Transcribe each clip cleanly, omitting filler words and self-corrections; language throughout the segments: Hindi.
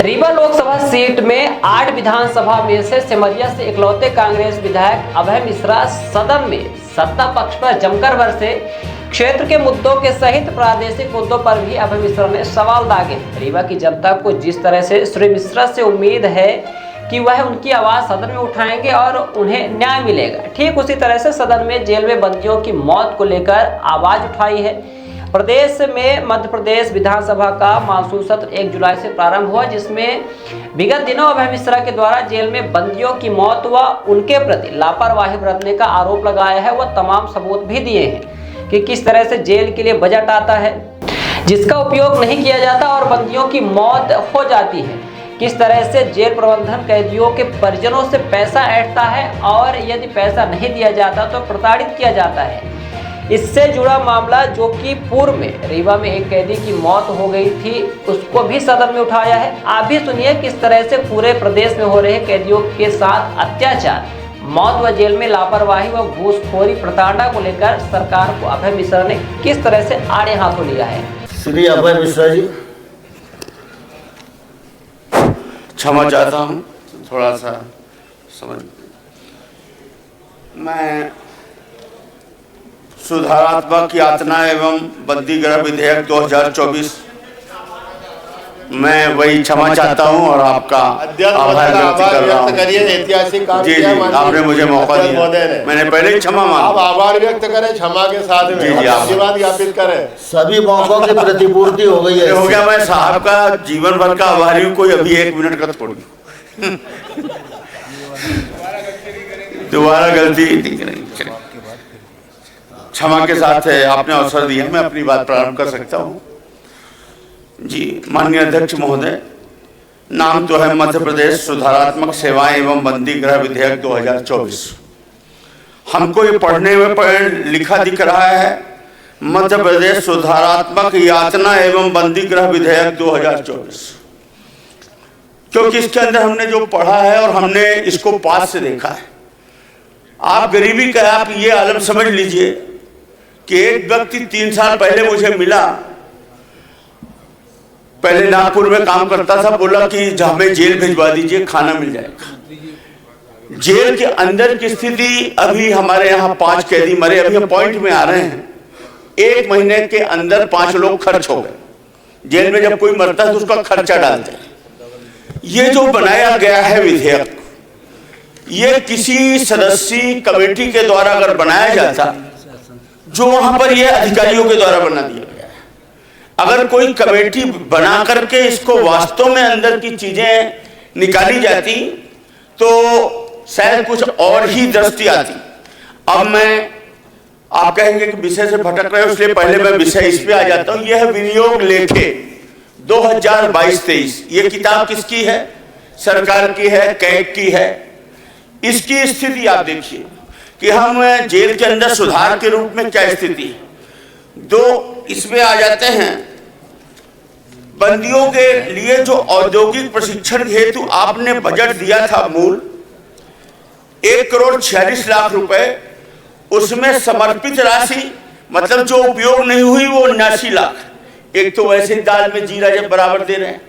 रीवा लोकसभा सीट में 8 विधानसभा में से सिमरिया से इकलौते कांग्रेस विधायक अभय मिश्रा सदन में सत्ता पक्ष पर जमकर बरसे। क्षेत्र के मुद्दों के सहित प्रादेशिक मुद्दों पर भी अभय मिश्रा ने सवाल दागे। रीवा की जनता को जिस तरह से श्री मिश्रा से उम्मीद है कि वह उनकी आवाज सदन में उठाएंगे और उन्हें न्याय मिलेगा, ठीक उसी तरह से सदन में जेल में बंदियों की मौत को लेकर आवाज उठाई है। प्रदेश में मध्य प्रदेश विधानसभा का मानसून सत्र 1 जुलाई से प्रारंभ हुआ, जिसमें विगत दिनों अभय मिश्रा के द्वारा जेल में बंदियों की मौत व उनके प्रति लापरवाही बरतने का आरोप लगाया है। वह तमाम सबूत भी दिए हैं कि किस तरह से जेल के लिए बजट आता है जिसका उपयोग नहीं किया जाता और बंदियों की मौत हो जाती है। किस तरह से जेल प्रबंधन कैदियों के परिजनों से पैसा ऐंठता है और यदि पैसा नहीं दिया जाता तो प्रताड़ित किया जाता है। इससे जुड़ा मामला जो कि पूर्व में रीवा में एक कैदी की मौत हो गई थी, उसको भी सदन में उठाया है। आप भी सुनिए किस तरह से पूरे प्रदेश में हो रहे कैदियों के साथ अत्याचार, मौत व जेल में लापरवाही व घूसखोरी प्रताड़ना को लेकर सरकार को अभय मिश्रा ने किस तरह से आड़े हाथों लिया है। श्री अभय मिश्रा जी, क्षमा चाहता हूँ, थोड़ा सा समझ। मैं सुधारात्मक यातना एवं बंदीगृह विधेयक 2024 मैं वही क्षमा चाहता हूं और आपका आभार व्यक्त कर रहा हूं। ऐतिहासिक काम जी, आपने मुझे मौका दिया, मैंने पहले क्षमा मांगा। आप आभार व्यक्त करें क्षमा के साथ में, धन्यवाद ज्ञापित करें। सभी मौकों की प्रतिपूर्ति हो गई है। हो गया, मैं साहब का जीवन भर का आभारी हूँ, कोई अभी 1 मिनट का छोड़ दोबारा गलती नहीं करेंगे। क्षमा के साथ आपने अवसर दिया, मैं अपनी बात प्रारंभ कर सकता हूँ। जी, माननीय अध्यक्ष महोदय, नाम तो है मध्य प्रदेश सुधारात्मक सेवाएं एवं बंदीगृह विधेयक 2024। हमको ये पढ़ने में लिखा दिख रहा है मध्य प्रदेश सुधारात्मक यातना एवं बंदीगृह विधेयक 2024, क्योंकि इसके अंदर हमने जो पढ़ा है और हमने इसको पास से देखा है। आप गरीबी का आप ये आलम समझ लीजिए कि एक व्यक्ति 3 साल पहले मुझे मिला, पहले नागपुर में काम करता था, बोला कि हमें जेल भिजवा दीजिए, खाना मिल जाएगा। जेल के अंदर की स्थिति, अभी हमारे यहाँ 5 कैदी मरे, अभी हम पॉइंट में आ रहे हैं। 1 महीने के अंदर 5 लोग खर्च हो गए। जेल में जब कोई मरता है तो उसका खर्चा डालते हैं। ये जो बनाया गया है विधेयक, ये किसी सदस्यीय कमेटी के द्वारा अगर बनाया जाता, जो वहां पर ये अधिकारियों के द्वारा बना दिया गया है, अगर कोई कमेटी बना करके इसको वास्तव में अंदर की चीजें निकाली जाती तो शायद कुछ और ही दृष्टि आती। अब मैं, आप कहेंगे कि विषय से भटक रहे हो, इसलिए पहले मैं विषय इस पे आ जाता हूं। यह विनियोग लेखे 2022-23, ये किताब किसकी है? सरकार की है, कैग की है। इसकी स्थिति आप देखिए कि हम जेल के अंदर सुधार के रूप में क्या स्थिति है। 2 इसमें आ जाते हैं, बंदियों के लिए जो औद्योगिक प्रशिक्षण हेतु आपने बजट दिया था मूल 1,46,00,000 रुपए, उसमें समर्पित राशि मतलब जो उपयोग नहीं हुई वो 79 लाख। एक तो वैसे दाल में जीरा जब बराबर दे रहे हैं,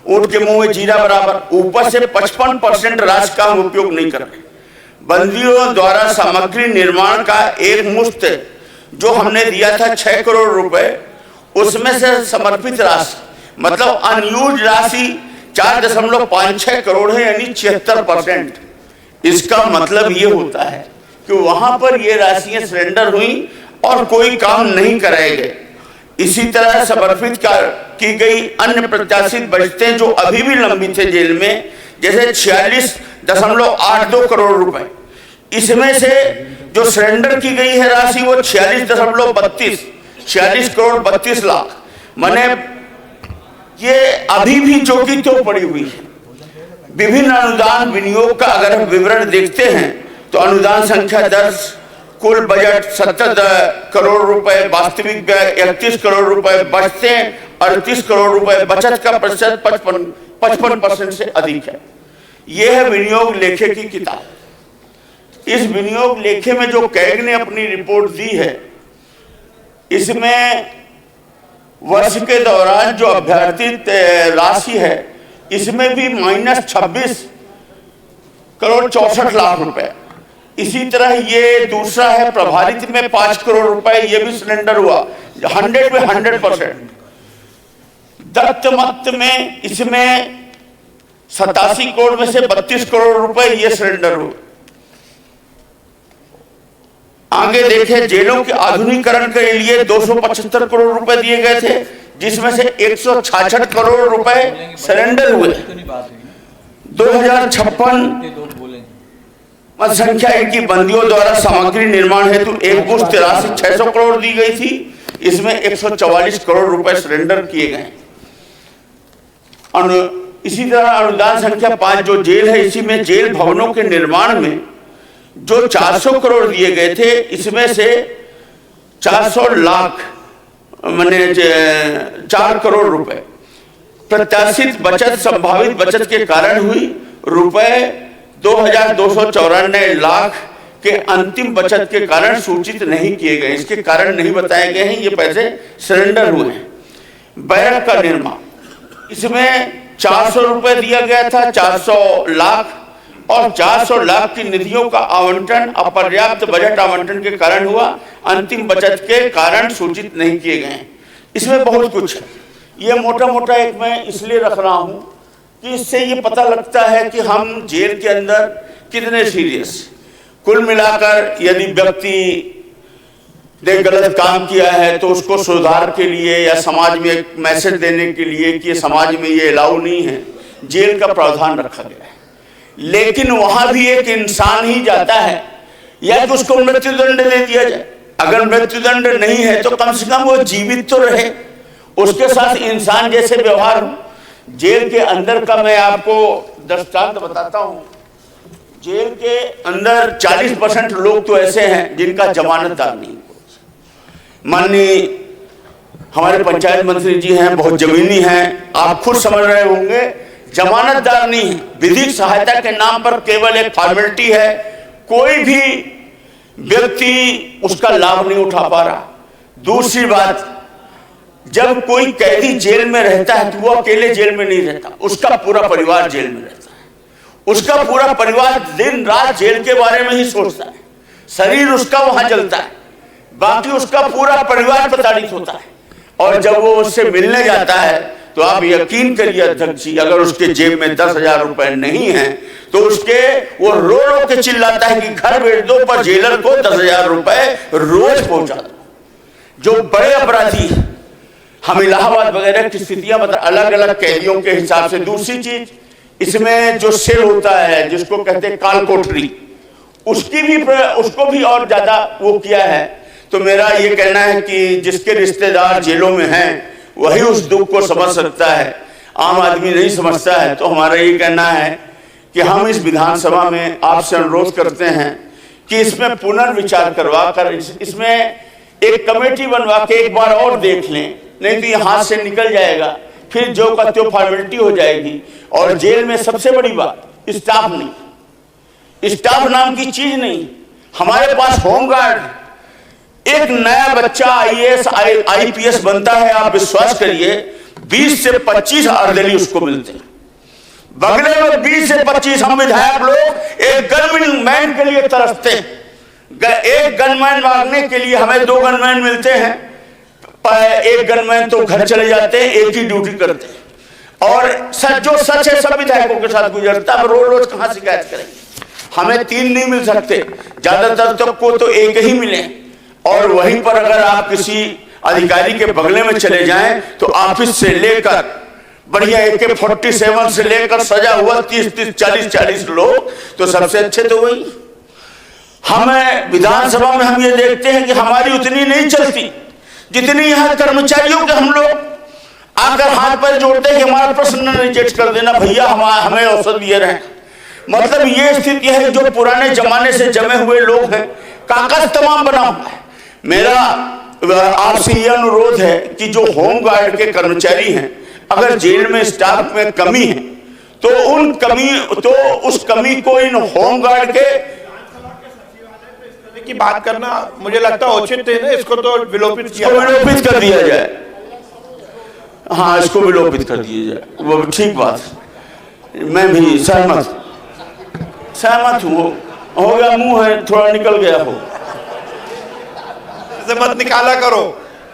ऊंट के मुंह में जीरा बराबर, ऊपर से 55% राशि का हम उपयोग नहीं कर रहे। बंदियों द्वारा सामग्री निर्माण का एक मुश्त जो हमने दिया था 6 करोड़ रुपए, उसमें से समर्पित राशि मतलब अनयूज राशि 4.56 करोड़ है, यानी 76%। इसका मतलब ये होता है कि वहां पर ये राशियां सरेंडर हुई और कोई काम नहीं कराए गए। इसी तरह समर्पित की गई अन्य प्रत्याशित बचतें जो अभी भी लंबित है जेल में, जैसे 46.82 करोड़ रुपए, इसमें से जो सरेंडर की गई है राशि वो 46 करोड़ 32 लाख, माने ये अभी भी जो की तो पड़ी हुई है। विभिन्न अनुदान विनियोग का अगर हम विवरण देखते हैं तो अनुदान संख्या 10, कुल बजट 70 करोड़ रुपए, वास्तविक व्यय 31 करोड़ रुपए, बचतें 38 करोड़ रुपए, बचत का प्रतिशत 55% से अधिक है। यह है विनियोग लेखे की किताब। इस विनियोग लेखे में जो कैग ने अपनी रिपोर्ट दी है, इसमें वर्ष के दौरान जो अभ्यर्थित राशि है इसमें भी -26 करोड़ 64 लाख रुपए। इसी तरह ये दूसरा है प्रभारित में 5 करोड़ रुपए, ये भी सिलेंडर हुआ 100 में 100%। दत्त मत में इसमें 87 करोड़ में से 32 करोड़ रुपए ये सिलेंडर हुए। आगे देखें, जेलों के आधुनिकीकरण के लिए 275 करोड़ रुपए दिए गए थे, जिसमें से 166 करोड़ रुपए सिलेंडर हुए। 2056 संख्या इनकी बंदियों द्वारा सामग्री निर्माण हेतु एक गुष्ठ 83,600 करोड़ दी गई थी, इसमें 144 करोड़ रुपए सिलेंडर किए गए। इसी तरह अनुदान संख्या 5 जो जेल है, इसी में जेल भवनों के निर्माण में जो 400 करोड़ दिए गए थे, इसमें से 400 लाख माने 4 करोड़ रुपए प्रत्याशित बचत संभावित बचत के कारण हुई। रुपए 2,294 लाख के अंतिम बचत के कारण सूचित नहीं किए गए, इसके कारण नहीं बताए गए हैं, ये पैसे सरेंडर हुए हैं। बैरक का निर्माण, इसमें 400 रुपए दिया गया था, 400 लाख और 400 लाख की निधियों का आवंटन अपर्याप्त बजट आवंटन के कारण हुआ, अंतिम बचत के कारण सूचित नहीं किए गए। इसमें बहुत कुछ है, ये मोटा मोटा एक मैं इसलिए रख रहा हूं कि इससे ये पता लगता है कि हम जेल के अंदर कितने सीरियस। कुल मिलाकर यदि व्यक्ति ने गलत काम किया है तो उसको सुधार के लिए या समाज में एक मैसेज देने के लिए कि समाज में ये अलाउ नहीं है, जेल का प्रावधान रखा गया है। लेकिन वहां भी एक इंसान ही जाता है, या तो उसको मृत्युदंड दे दिया जाए, अगर मृत्युदंड नहीं है तो कम से कम वो जीवित तो रहे, उसके साथ इंसान जैसे व्यवहार हो। जेल के अंदर का मैं आपको दृष्टांत बताता हूं। जेल के अंदर 40% लोग तो ऐसे हैं जिनका जमानतदार नहीं। माननीय हमारे पंचायत मंत्री जी हैं, बहुत जमीनी हैं, आप खुद समझ रहे होंगे, जमानतदार नहीं है, विधिक सहायता के नाम पर केवल एक फॉर्मेलिटी है, कोई भी व्यक्ति उसका लाभ नहीं उठा पा रहा। दूसरी बात, जब कोई कैदी जेल में रहता है तो वो अकेले जेल में नहीं रहता, उसका पूरा परिवार जेल में रहता है। उसका पूरा परिवार दिन रात जेल के बारे में ही सोचता है, शरीर उसका वहां जलता है, बाकी उसका पूरा परिवार प्रताड़ित होता है। और जब वो उससे मिलने जाता है तो आप यकीन करिए अध्यक्ष जी, अगर उसके जेब में 10,000 रुपए नहीं है तो उसके वो रो रो के चिल्लाता है कि घर भेज दो, पर जेलर को 10,000 रुपए रोज पहुंचा दो। जो बड़े अपराधी, हम इलाहाबाद वगैरह की स्थितियां बता, अलग अलग कैदियों के हिसाब से। दूसरी चीज, इसमें जो सेल होता है जिसको कहते हैं काल कोठरी, उसको भी और ज्यादा वो किया है। तो मेरा ये कहना है कि जिसके रिश्तेदार जेलों में हैं वही उस दुख को समझ सकता है, आम आदमी नहीं समझता है। तो हमारा ये कहना है कि हम इस विधानसभा में आपसे अनुरोध करते हैं कि इसमें पुनर्विचार करवा कर इसमें एक कमेटी बनवा के एक बार और देख लें, नहीं तो ये हाथ से निकल जाएगा, फिर जो का त्यो फॉर्मेलिटी हो जाएगी। और जेल में सबसे बड़ी बात, स्टाफ नहीं, स्टाफ नाम की चीज नहीं। हमारे पास होमगार्ड, एक नया बच्चा IAS IPS बनता है, आप विश्वास करिए 20 से 25 अर्दली उसको मिलते हैं। बगले में 20 से 25 हम विधायक लोग एक गनमैन के लिए तरसते हैं। एक गनमैन मांगने के लिए हमें 2 गनमैन मिलते हैं, एक गनमैन तो घर चले जाते हैं, एक ही ड्यूटी करते हैं। और जो सच है सब विधायकों के साथ गुजरता है, रोज रोज कहां शिकायत करेंगे। हमें 3 नहीं मिल सकते, ज्यादातर तक को तो एक ही मिले। और वहीं पर अगर आप किसी अधिकारी के बगले में चले जाएं तो ऑफिस से लेकर बढ़िया AK-47 से लेकर सजा हुआ 30-30, 40-40 लोग, तो सबसे अच्छे तो वही। हमें विधानसभा में हम ये देखते हैं कि हमारी उतनी नहीं चलती जितनी यहाँ कर्मचारियों के हम लोग आकर हाथ पर जोड़ते हैं कि हमारा प्रश्न रिजेक्ट कर देना भैया, हमें अवसर दिए रहे। मतलब ये स्थिति है, जो पुराने जमाने से जमे हुए लोग हैं, कागज तमाम बना हुआ है। मेरा आपसे ये अनुरोध है कि जो होमगार्ड के कर्मचारी हैं, अगर जेल में स्टाफ में कमी है तो उस कमी को इन होमगार्ड के की बात करना मुझे लगता है उचित है ना, इसको तो विलोपित कर दिया जाए। हाँ, इसको विलोपित कर दिया जाए, वो ठीक बात। मैं भी सहमत हूँ। हो गया, मुंह है थोड़ा निकल गया हो। इसे मत निकाला करो,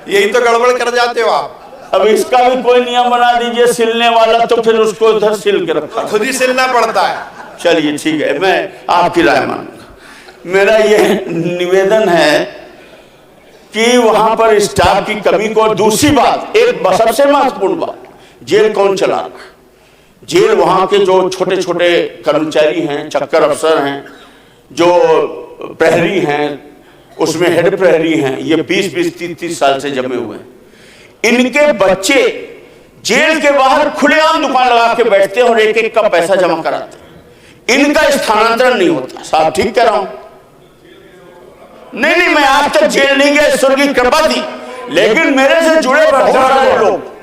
यही तो गड़बड़ कर जाते हो आप। अब इसका भी कोई नियम बना दीजिए सिलने वाला, तो फिर उसको उधर सिल के रखा, खुद ही सिलना पड़ता है। चलिए ठीक है, मैं आपकी राय मानूंगा। मेरा ये निवेदन है कि वहां पर स्टाफ की कमी को, दूसरी बात, एक सबसे महत्वपूर्ण बात, जेल कौन चला रहा है? जेल वहां के जो छोटे छोटे कर्मचारी हैं, चक्कर अफसर हैं, जो प्रहरी हैं, उसमें हेड प्रहरी हैं, ये 20-20, 30-30 साल से जमे हुए हैं। इनके बच्चे जेल के बाहर खुलेआम दुकान लगा के बैठते हैं और एक एक का पैसा जमा कराते हैं। इनका स्थानांतरण नहीं होता। साहब ठीक कह रहा हूं? नहीं, मैं आज तक जेल नहीं गया, ईश्वर की कृपा थी, लेकिन मेरे से जुड़े बहुत सारे लोग,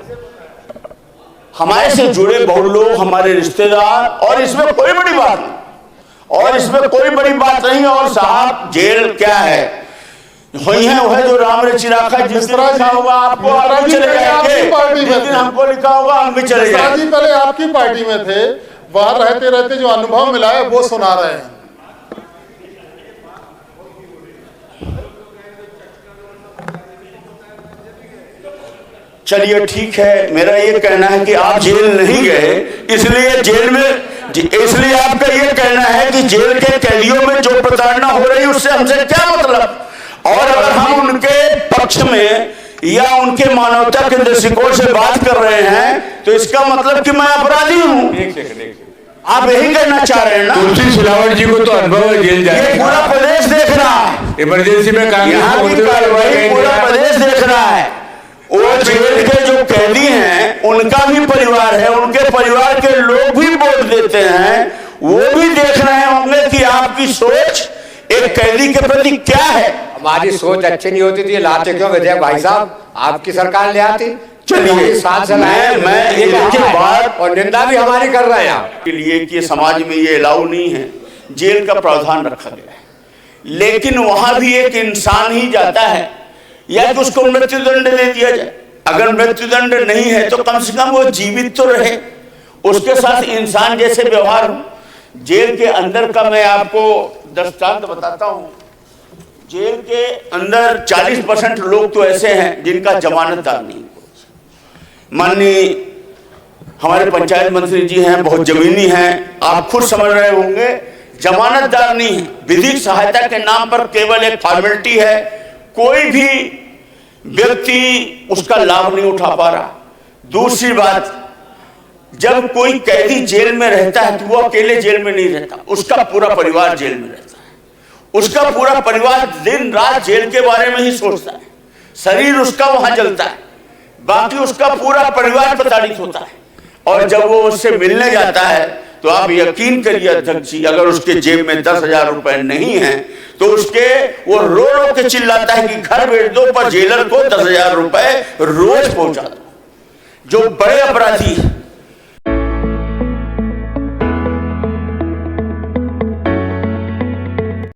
हमारे से जुड़े बहुत लोग, हमारे रिश्तेदार, और इसमें कोई बड़ी बात नहीं। और साहब जेल क्या है, वही है वह जो राम ने चिराखा, जिस दिन लिखा होगा आपको आप भी चले जाएंगे, जिस दिन हमको लिखा होगा हम भी चले जाएंगे। पहले आपकी पार्टी में थे, वहां रहते रहते जो अनुभव मिला है वो सुना रहे हैं। चलिए ठीक है, मेरा ये कहना है कि आप जेल नहीं गए, इसलिए आपका ये कहना है कि जेल के कैदियों में जो प्रताड़ना हो रही है उससे हमसे क्या मतलब? और अगर हम उनके पक्ष में या उनके मानवता के दृष्टिकोण से बात कर रहे हैं तो इसका मतलब कि मैं अपराधी हूं। आप यही कहना चाह रहे हैं ना? तुलसी सिलावट जी को तो अनुभव है जेल जाए, ये पूरा प्रदेश देख रहा है, इमरजेंसी में पूरा प्रदेश देख रहा है। वो जेल के जो कैदी हैं उनका भी परिवार है, उनके परिवार के लोग भी वोट देते हैं, वो भी देख रहे होंगे कि आपकी सोच एक कैदी के प्रति क्या है। हमारी सोच अच्छी नहीं होती थी, लाते क्यों विधेयक भाई साहब? आपकी सरकार ले आती। चलिए साथ मैं इनके बाद और निंदा भी हमारी कर रहे हैं के लिए कि समाज में ये अलाउ नहीं है, जेल का प्रावधान रखा गया है, लेकिन वहां भी एक इंसान ही जाता है, या कि उसको मृत्युदंड दे दिया जाए। अगर मृत्युदंड नहीं है तो कम से कम वो जीवित तो रहे, उसके साथ इंसान जैसे व्यवहार हो। जेल के अंदर का मैं आपको दृष्टांत बताता हूं। जेल के अंदर 40% लोग तो ऐसे हैं जिनका जमानतदार नहीं। माननीय हमारे पंचायत मंत्री जी हैं, बहुत जमीनी हैं, आप खुद समझ रहे होंगे, जमानतदार नहीं है। विधिक सहायता के नाम पर केवल एक फॉर्मेलिटी है, कोई भी व्यक्ति उसका लाभ नहीं उठा पा रहा। दूसरी बात, जब कोई कैदी जेल में रहता है तो वो अकेले जेल में नहीं रहता, उसका पूरा परिवार जेल में रहता है। उसका पूरा परिवार दिन रात जेल के बारे में ही सोचता है, शरीर उसका वहां जलता है, बाकी उसका पूरा परिवार प्रताड़ित होता है। और जब वो उससे मिलने जाता है तो आप यकीन करिए अध्यक्ष जी, अगर उसके जेब में 10,000 रुपए नहीं है तो वो रो रो के चिल्लाता है कि घर भेज दो, पर जेलर को 10,000 रुपए रोज पहुंचा दो। जो बड़े अपराधी